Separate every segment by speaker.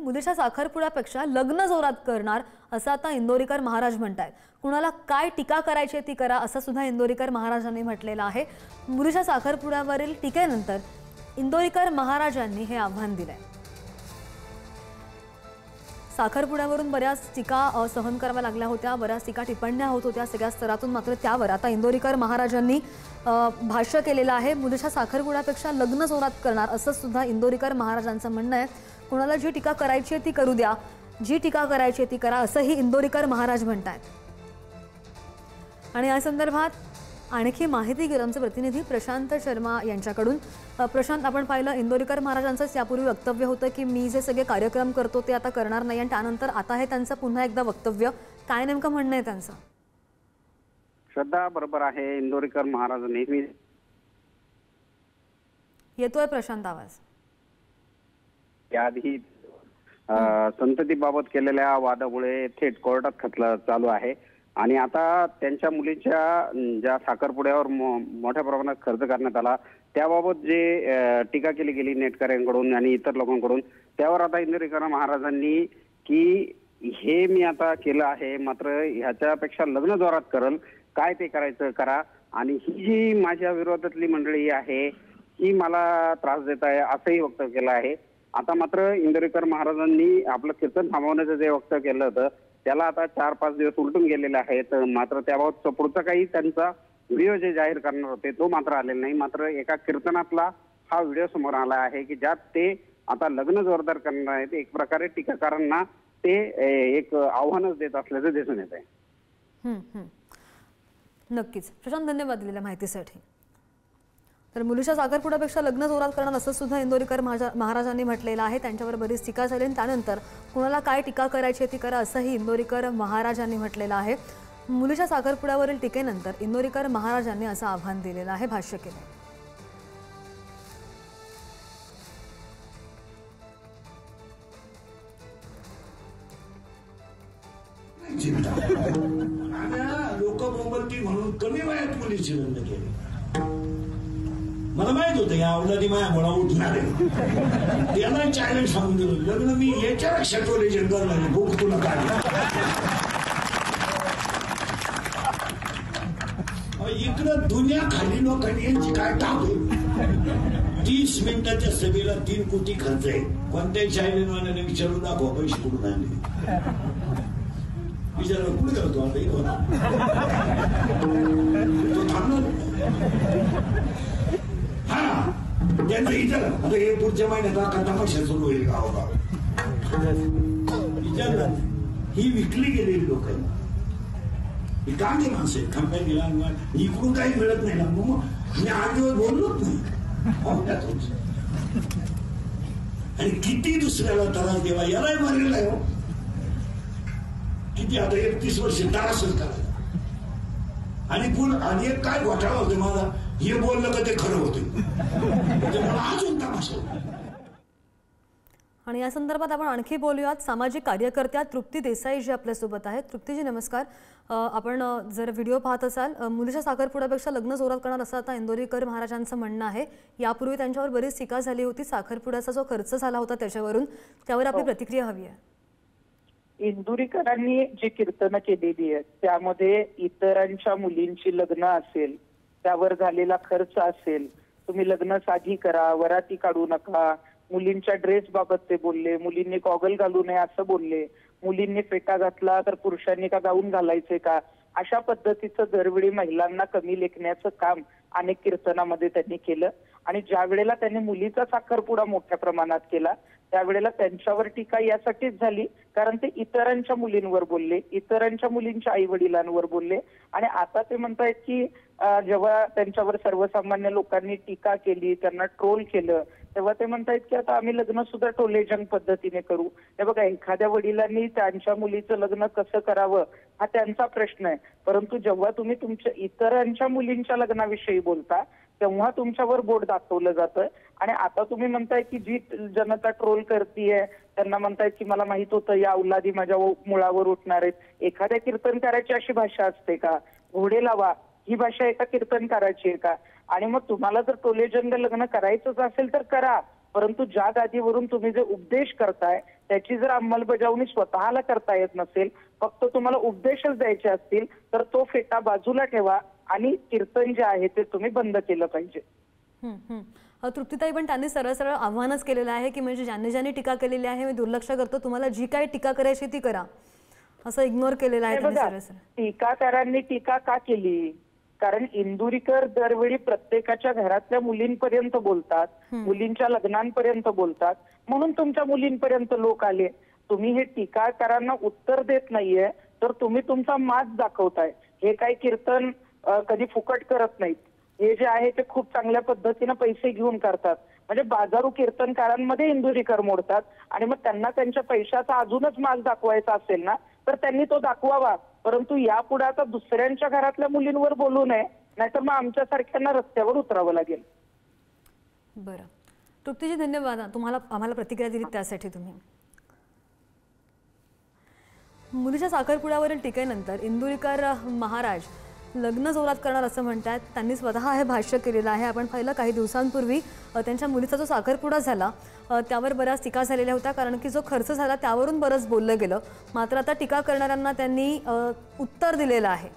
Speaker 1: मुलीच्या साखरपुड्यापेक्षा लग्न जोरात करणार असं आता इंदोरीकर महाराज म्हणतायत। कुणाला काय टीका करायची ती करा असं सुद्धा इंदोरीकर महाराजांनी म्हटलेलं आहे। मुलीच्या साखरपुड्यावरील टीकेनंतर इंदोरीकर महाराजांनी हे आव्हान दिलंय। साखरपुड्यावरून बऱ्याच टीका सहन कराव्या लागल्या होत्या, बऱ्याच टीका टिप्पण्या होत होत्या सगळ्या स्तरातून। मात्र त्यावर आता इंदोरीकर महाराजांनी भाष्य केलेलं आहे। मुलीच्या साखरपुड्यापेक्षा लग्न जोरात करणार असं सुद्धा इंदोरीकर महाराजांचं म्हणणं आहे। कुणाला जी टीका करायची ती करू द्या, जी टीका करायची ती करा असंही इंदोरीकर महाराज म्हणतात। आणि या संदर्भात आणखी माहिती घेऊ आमचे प्रतिनिधी प्रशांत शर्मा यांच्याकडून। प्रशांत, आपण पाहिलं इंदोरीकर महाराजांचंच यापूर्वी वक्तव्य होतं की मी जे सगळे कार्यक्रम करतो ते आता करणार नाही, आणि त्यानंतर आता हे त्यांचं पुन्हा एकदा वक्तव्य, काय नेमकं म्हणणं आहे त्यांचं?
Speaker 2: श्रद्धा, बरोबर आहे, इंदोरीकर महाराज नेहमी
Speaker 1: येतोय प्रशांत आवाज?
Speaker 2: याआधी संततीबाबत केलेल्या वादामुळे थेट कोर्टात खटला चालू आहे आणि आता त्यांच्या मुलीच्या ज्या साखरपुड्यावर मोठ्या प्रमाणात खर्च करण्यात आला त्याबाबत जे टीका केली गेली नेटकऱ्यांकडून आणि इतर लोकांकडून, त्यावर आता इंदोरीकर महाराजांनी की हे मी आता केलं आहे, मात्र ह्याच्यापेक्षा लग्न जोरात करल, काय ते करायचं करा, आणि ही जी माझ्या विरोधातली मंडळी आहे ही मला त्रास देत आहे असंही वक्तव्य केलं आहे। आता मात्र इंदोरीकर महाराजांनी आपलं कीर्तन थांबवण्याचं जे वक्तव्य केलं होतं त्याला आता 4-5 दिवस उलटून गेलेले आहेत। मात्र त्याबाबत पुढचा काही त्यांचा व्हिडिओ जे जाहीर करणार होते तो मात्र आलेला नाही। मात्र एका कीर्तनातला हा व्हिडिओ समोर आला आहे की ज्यात ते आता लग्न जोरदार करणार आहेत। एक प्रकारे टीकाकारांना ते एक आव्हानच देत असल्याचं दिसून येत आहे।
Speaker 1: नक्कीच प्रशांत, धन्यवाद दिलेल्या माहितीसाठी। तर मुलीच्या साखरपुड्यापेक्षा लग्न जोरात करणार असं सुद्धा इंदोरीकर महाराजांनी म्हटलेलं आहे। त्यांच्यावर बरीच टीका झाली, त्यानंतर कुणाला काय टीका करायची ती करा असंही इंदोरीकर महाराजांनी म्हटलेलं आहे। मुलीच्या साखरपुड्यावरील टीकेनंतर इंदोरीकर महाराजांनी असं आव्हान दिलेलं आहे, भाष्य केलं।
Speaker 3: लोक बोंबलती म्हणून कमी वयात मुलीची लग्न केली। मला माहित होतं या अवलादी माया मुळा उठणार आहे, त्याला चॅलेंज सांगून दिलं लग्न मी याच्यापेक्षा टोले जंगल नाही भूक तुला काढ। इकडं दुनिया खाली लोकांनी यांची काय टाक आहे। 30 मिनिटाच्या सभेला 3 कोटी खर्च आहे। कोणत्याही चायनीजवाल्याने विचारून दाखवा पैसे कुठून आणले, विचारलं कुठे करतो आता इथं तो थांबणार। हा त्यांचं विचारलं आता हे पुढच्या महिन्यात आता तमाशा सुरू होईल गावोगाव, विचारलं ही विकली गेलेली लोक आहे, ही कांदे माणसं आहेत कंपनीला, इकडून काही मिळत नाही ना, मग मी 8 दिवस बोललोच नाही। आणि किती दुसऱ्याला त्रास देवा, यालाही मारलेला आहे हो किती, आता 31 वर्ष त्रासच करायला। आणि एक काय घोटाळा होते माझा, हे बोललं का ते खरं होते, अजून तमाशा।
Speaker 1: आणि या संदर्भात आपण आणखी बोलूयात। सामाजिक कार्यकर्त्या तृप्ती देसाई जी आपल्यासोबत आहेत। तृप्तीजी नमस्कार। आपण जर व्हिडिओ पाहत असाल, मुलीच्या साखरपुड्यापेक्षा लग्न जोरात करणार असं आता इंदोरीकर महाराजांचं म्हणणं आहे। यापूर्वी त्यांच्यावर बरीच टीका झाली होती साखरपुड्याचा जो खर्च झाला होता त्याच्यावरून, त्यावर आपली प्रतिक्रिया हवी आहे।
Speaker 4: इंदुरीकरांनी जी कीर्तन केलेली आहेत त्यामध्ये इतरांच्या मुलींची लग्न असेल, त्यावर झालेला खर्च असेल, तुम्ही लग्न साधी करा, वराती काढू नका, मुलींच्या ड्रेस बाबत ते बोलले, मुलींनी गॉगल घालू नये असं बोलले, मुलींनी फेटा घातला तर पुरुषांनी का गाऊन घालायचे का, अशा पद्धतीचं दरवेळी महिलांना कमी लेखण्याचं काम अनेक कीर्तनामध्ये त्यांनी केलं। आणि ज्या वेळेला त्यांनी मुलीचा साखरपुडा मोठ्या प्रमाणात केला त्यावेळेला त्यांच्यावर टीका यासाठीच झाली कारण ते इतरांच्या मुलींवर बोलले, इतरांच्या मुलींच्या आई वडिलांवर बोलले। आणि आता ते म्हणतायत की जेव्हा त्यांच्यावर सर्वसामान्य लोकांनी टीका केली, त्यांना ट्रोल केलं, तेव्हा ते म्हणतायत की आता आम्ही लग्न सुद्धा टोलेजंग पद्धतीने करू। हे बघा, एखाद्या वडिलांनी त्यांच्या मुलीचं लग्न कसं करावं हा त्यांचा प्रश्न आहे, परंतु जेव्हा तुम्ही तुमच्या इतरांच्या मुलींच्या लग्नाविषयी बोलता तेव्हा तुमच्यावर बोट दाखवलं जातं। आणि आता तुम्ही म्हणताय की जी जनता ट्रोल करतीये त्यांना म्हणतायत की मला माहित होतं या औलादी माझ्या मुळावर उठणार आहेत। एखाद्या कीर्तनकाराची अशी भाषा असते का? घोडे लावा ही भाषा एका कीर्तनकाराची आहे का? आणि मग तुम्हाला जर टोलेजंग लग्न करायचंच असेल तर करा, परंतु ज्या गादीवरून तुम्ही जे उपदेश करताय त्याची जर अंमलबजावणी स्वतःला करता येत नसेल, फक्त तुम्हाला उपदेशच द्यायचे असतील, तर तो फेटा बाजूला ठेवा आणि कीर्तन जे आहे ते तुम्ही बंद केलं पाहिजे.
Speaker 1: तृप्तीताई, पण त्यांनी सरळ सरळ आव्हानच केलेलं आहे की म्हणजे ज्यांनी टीका केलेली आहे मी दुर्लक्ष करतो, तुम्हाला जी काही टीका करायची ती करा, असं इग्नोर केलेलं आहे त्यांनी सरळ सरळ.
Speaker 4: टीकाकारांनी टीका का केली? कारण इंदुरीकर दरवेळी प्रत्येकाच्या घरातल्या मुलींपर्यंत बोलतात, मुलींच्या लग्नांपर्यंत बोलतात, म्हणून तुमच्या मुलींपर्यंत लोक आले. तुम्ही हे टीकाकारांना उत्तर देत नाहीये, तर तुम्ही तुमचा माज दाखवताय. हे काही कीर्तन कधी फुकट करत नाहीत. हे जे आहे ते खूप चांगल्या पद्धतीने पैसे घेऊन करतात. म्हणजे बाजारू कीर्तनकारांमध्ये इंदुरीकर मोडतात आणि मग त्यांना त्यांच्या पैशाचा अजूनच माल दाखवायचा असेल ना, तर त्यांनी तो दाखवावा. परंतु यापुढे आता दुसऱ्यांच्या घरातल्या मुलींवर बोलू नये, नाहीतर मग आमच्यासारख्यांना रस्त्यावर उतरावं लागेल.
Speaker 1: बरं तृप्तीजी, धन्यवाद आम्हाला प्रतिक्रिया दिली त्यासाठी. तुम्ही मुलीच्या साखरपुड्यावरील टीकेनंतर इंदुरीकर महाराज लग्न जोरात करणार असं म्हणतात. त्यांनी स्वतः हे भाष्य केलेलं आहे. आपण पाहिलं काही दिवसांपूर्वी त्यांच्या मुलीचा जो साखरपुडा झाला त्यावर बऱ्याच टीका झालेल्या होत्या, कारण की जो खर्च झाला त्यावरून बरंच बोललं गेलं. मात्र आता टीका करणाऱ्यांना त्यांनी उत्तर दिलेलं आहे.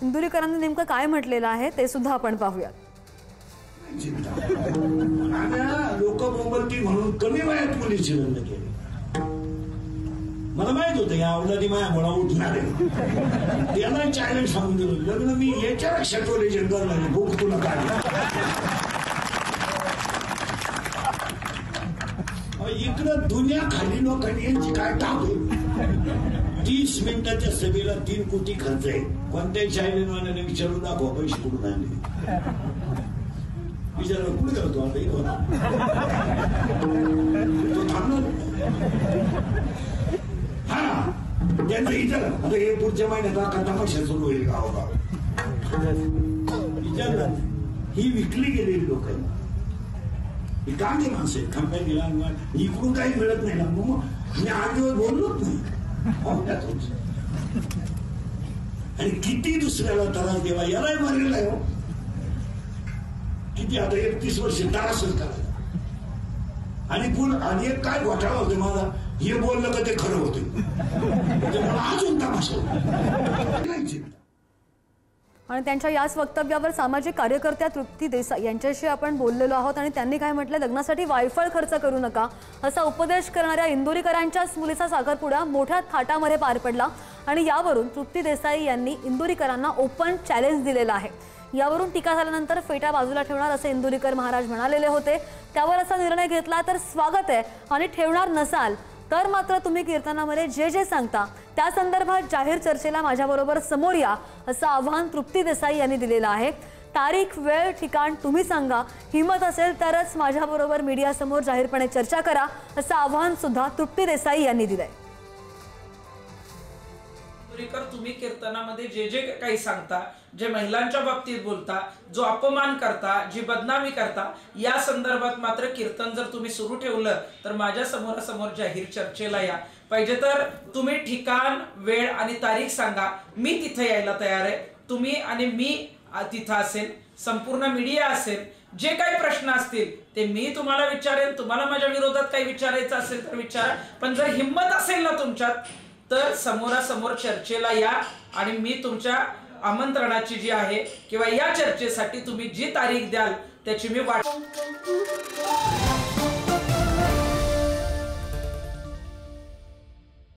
Speaker 1: इंदुरीकरांनी नेमकं काय म्हटलेलं आहे ते सुद्धा आपण पाहूयात.
Speaker 3: लोक बोंबलती म्हणून कमी वयात मुलीची लग्न केली. मला माहित होतं या अवलादी माया मुळा उठणार आहे. त्याला चॅलेंज सांगून दिलं, लग्न मी याच्यापेक्षा टोलेजन करणार नाही, भूक तुला काढला. इकडं दुनिया खाली लोकांनी यांची काय टाप आहे. 30 मिनिटाच्या सभेला 3 कोटी खर्च आहे. कोणत्याही चायनीजवाल्याने विचारून दाखवा पैसे कुठून आणले. विचारलं कुठे करतो आता इथं तो थांबणार. हा त्यांचं इथं आता हे पुढच्या महिन्यात आता तमाशा सुरू होईल गावोगाव. विचारलं ही विकली गेलेली लोक आहेत. ही कांदे माणसं आहेत. खांब्या गेला इकडून काही मिळत नाही ना, मग मी 8 दिवस बोललोच नाही. आणि किती दुसऱ्याला त्रास देवा, यालाही मारलेला आहे. किती आता 31 वर्ष त्रासच करायला. आणि एक काय घोटाळा होतो माझा, हे बोललं का ते खरं होतं, मला अजून तमाशा होता.
Speaker 1: आणि त्यांच्या याच वक्तव्यावर सामाजिक कार्यकर्त्या तृप्ती देसाई यांच्याशी आपण बोललेलो आहोत. आणि त्यांनी काय म्हटलं, लग्नासाठी वायफळ खर्च करू नका असा उपदेश करणाऱ्या इंदुरीकरांच्याच मुलीचा साखरपुडा मोठ्या थाटामध्ये पार पडला. आणि यावरून तृप्ती देसाई यांनी इंदुरीकरांना ओपन चॅलेंज दिलेलं आहे. यावरून टीका झाल्यानंतर फेटा बाजूला ठेवणार असे इंदुरीकर महाराज म्हणालेले होते. त्यावर असा निर्णय घेतला तर स्वागत आहे, आणि ठेवणार नसाल तर मात्र तुम्ही कीर्तनामध्ये जे जे सांगता त्या संदर्भात जाहीर चर्चेला माझ्याबरोबर समोर या असं आव्हान तृप्ती देसाई यांनी दिलेलं आहे. तारीख, वेळ, ठिकाण तुम्ही सांगा. हिम्मत असेल तरच माझ्याबरोबर मीडियासमोर जाहीरपणे चर्चा करा असं आव्हान सुद्धा तृप्ती देसाई यांनी दिलंय.
Speaker 5: तुम्ही कीर्तनामध्ये जे जे काही सांगता, जे महिलांच्या बाबतीत बोलता, जो अपमान करता, जी बदनामी करता, या संदर्भात मात्र कीर्तन जर तुम्ही सुरू ठेवलं तर माझ्या समोरासमोर जाहीर चर्चेला या. पाहिजे तर तुम्ही ठिकाण, वेळ आणि तारीख सांगा, मी तिथे यायला तयार आहे. तुम्ही आणि मी तिथं असेल, संपूर्ण मीडिया असेल. जे काही प्रश्न असतील ते मी तुम्हाला विचारेन. तुम्हाला माझ्या विरोधात काही विचारायचं असेल तर विचारा. पण जर हिंमत असेल ना तुमच्यात, तर समोरासमोर चर्चेला या. आणि मी तुमच्या आमंत्रणाची जी आहे किंवा या चर्चेसाठी तुम्ही जी तारीख द्याल त्याची मी वाट